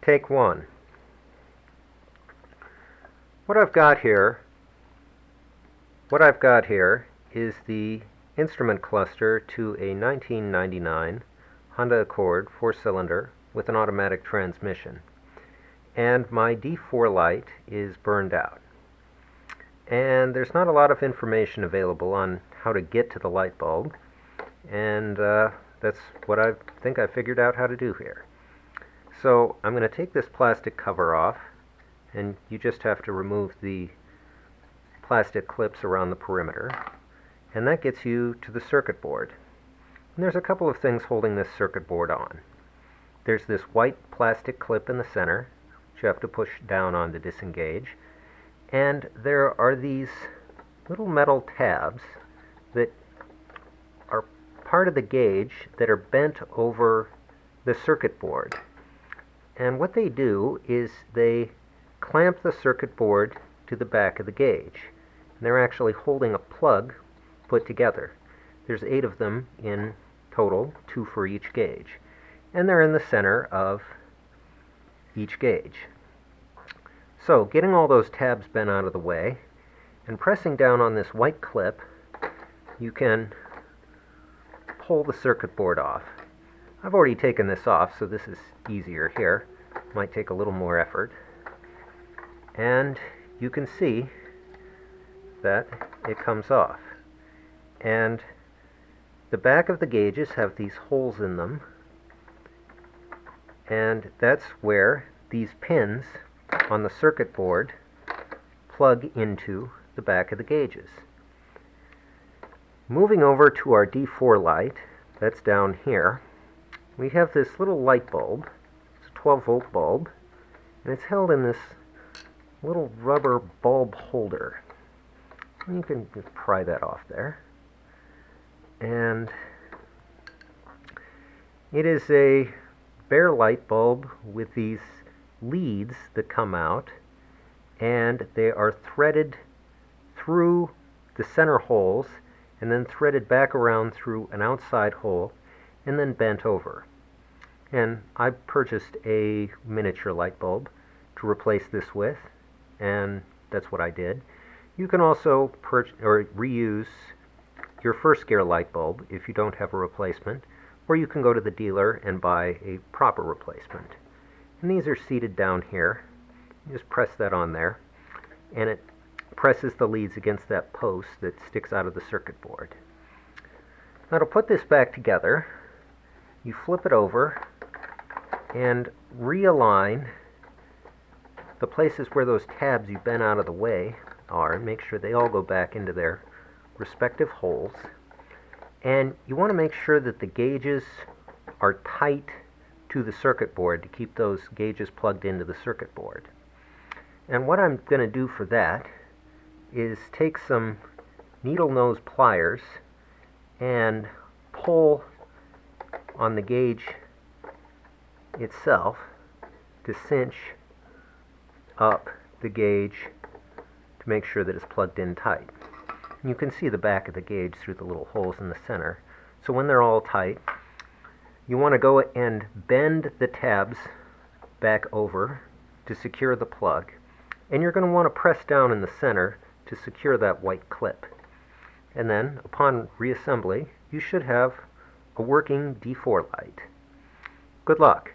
Take one. What I've got here is the instrument cluster to a 1999 Honda Accord 4-cylinder with an automatic transmission. And my D4 light is burned out. And there's not a lot of information available on how to get to the light bulb, and that's what I think I figured out how to do here. So I'm going to take this plastic cover off, and you just have to remove the plastic clips around the perimeter, and that gets you to the circuit board. And there's a couple of things holding this circuit board on. There's this white plastic clip in the center, which you have to push down on to disengage, and there are these little metal tabs that are part of the gauge that are bent over the circuit board. And what they do is they clamp the circuit board to the back of the gauge. And they're actually holding a plug put together. There's 8 of them in total, 2 for each gauge. And they're in the center of each gauge. So, getting all those tabs bent out of the way, and pressing down on this white clip, you can pull the circuit board off. I've already taken this off, so this is easier here. Might take a little more effort. And you can see that it comes off. And the back of the gauges have these holes in them, and that's where these pins on the circuit board plug into the back of the gauges. Moving over to our D4 light, that's down here, we have this little light bulb. It's a 12-volt bulb, and it's held in this little rubber bulb holder. And you can just pry that off there. And it is a bare light bulb with these leads that come out, and they are threaded through the center holes and then threaded back around through an outside hole and then bent over. And I purchased a miniature light bulb to replace this with, and that's what I did. You can also reuse your first gear light bulb if you don't have a replacement, or you can go to the dealer and buy a proper replacement. And these are seated down here. You just press that on there, and it presses the leads against that post that sticks out of the circuit board. Now to put this back together, you flip it over and realign the places where those tabs you bent out of the way are, and make sure they all go back into their respective holes. And you want to make sure that the gauges are tight to the circuit board to keep those gauges plugged into the circuit board. And what I'm going to do for that is take some needle nose pliers and pull on the gauge itself to cinch up the gauge to make sure that it's plugged in tight. You can see the back of the gauge through the little holes in the center. So when they're all tight, you want to go and bend the tabs back over to secure the plug. And you're going to want to press down in the center to secure that white clip. And then, upon reassembly, you should have a working D4 light. Good luck.